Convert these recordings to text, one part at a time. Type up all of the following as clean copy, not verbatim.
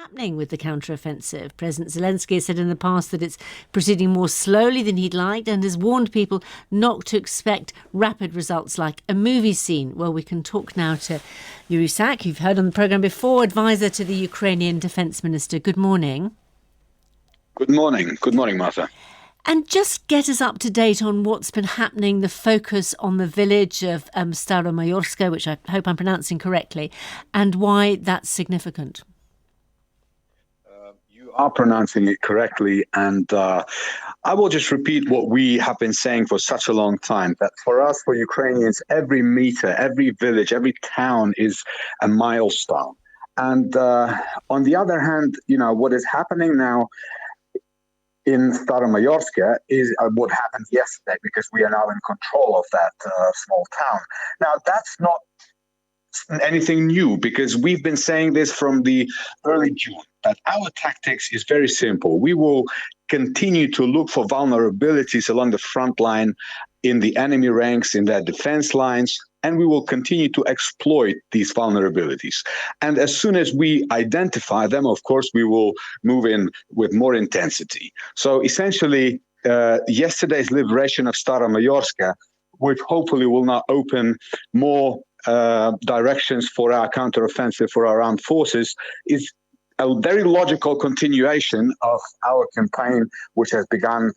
happening with the counteroffensive? President Zelensky has said in the past that it's proceeding more slowly than he'd liked and has warned people not to expect rapid results like a movie scene. Well, we can talk now to Yuriy, you've heard on the programme before, advisor to the Ukrainian Defence Minister. Good morning. Good morning. Good morning, Martha. And just get us up to date on what's been happening, the focus on the village of Staromayorsk, which I hope I'm pronouncing correctly, and why that's significant. You are pronouncing it correctly, and I will just repeat what we have been saying for such a long time, that for us, for Ukrainians, every meter, every village, every town is a milestone. And on the other hand, what is happening now in Staromayorsk is what happened yesterday, because we are now in control of that small town. Now, that's not anything new, because we've been saying this from the early June, that our tactics is very simple. We will continue to look for vulnerabilities along the front line in the enemy ranks, in their defense lines, and we will continue to exploit these vulnerabilities. And as soon as we identify them, of course, we will move in with more intensity. So essentially, yesterday's liberation of Staromayorsk, which hopefully will now open more directions for our counteroffensive, for our armed forces, is a very logical continuation of our campaign, which has begun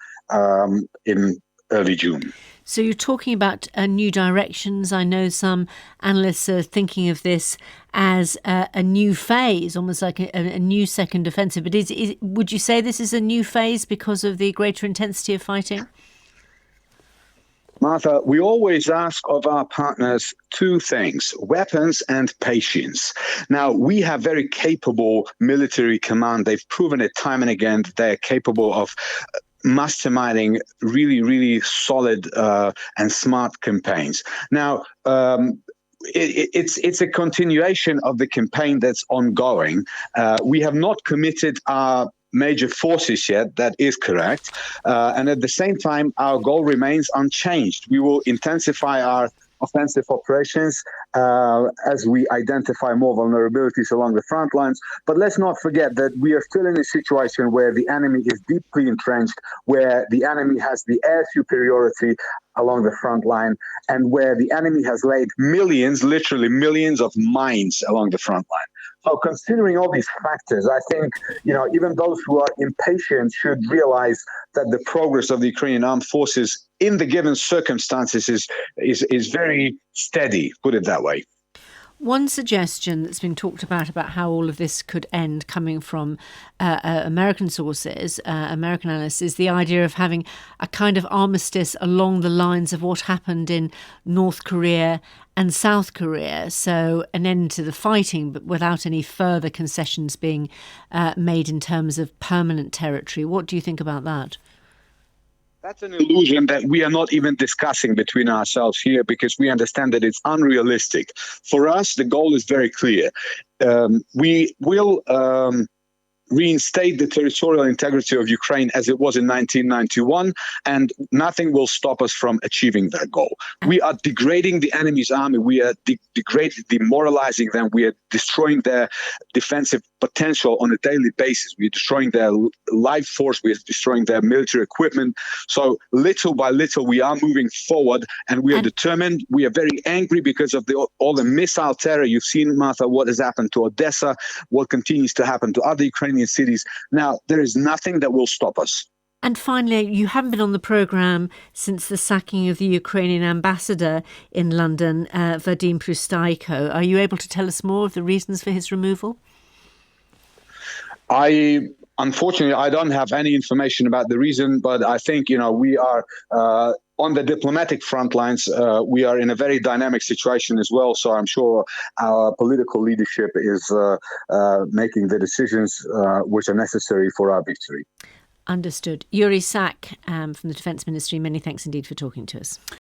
in early June. So you're talking about new directions. I know some analysts are thinking of this as a new phase, almost like a new second offensive. But would you say this is a new phase because of the greater intensity of fighting? Martha, we always ask of our partners two things: weapons and patience. Now, we have very capable military command. They've proven it time and again that they're capable of masterminding really, really solid and smart campaigns. Now, it's a continuation of the campaign that's ongoing. We have not committed our major forces yet, that is correct. And at the same time, our goal remains unchanged. We will intensify our offensive operations as we identify more vulnerabilities along the front lines. But let's not forget that we are still in a situation where the enemy is deeply entrenched, where the enemy has the air superiority along the front line, and where the enemy has laid millions, literally millions of mines along the front line. So considering all these factors, I think, even those who are impatient should realize that the progress of the Ukrainian armed forces in the given circumstances is very steady, put it that way. One suggestion that's been talked about how all of this could end, coming from American sources, American analysts, is the idea of having a kind of armistice along the lines of what happened in North Korea and South Korea. So an end to the fighting, but without any further concessions being made in terms of permanent territory. What do you think about that? That's an illusion that we are not even discussing between ourselves here, because we understand that it's unrealistic. For us, the goal is very clear. We will reinstate the territorial integrity of Ukraine as it was in 1991, and nothing will stop us from achieving that goal. We are degrading the enemy's army. We are demoralizing them. We are destroying their defensive potential on a daily basis. We are destroying their life force. We are destroying their military equipment. So little by little, we are moving forward, and we are determined. We are very angry because of all the missile terror. You've seen, Martha, what has happened to Odessa, what continues to happen to other Ukrainian cities. Now, there is nothing that will stop us. And finally, you haven't been on the programme since the sacking of the Ukrainian ambassador in London, Vadim Prystaiko. Are you able to tell us more of the reasons for his removal? Unfortunately, I don't have any information about the reason, but I think, we are on the diplomatic front lines. We are in a very dynamic situation as well. So I'm sure our political leadership is making the decisions which are necessary for our victory. Understood. Yuriy from the Defence Ministry, many thanks indeed for talking to us.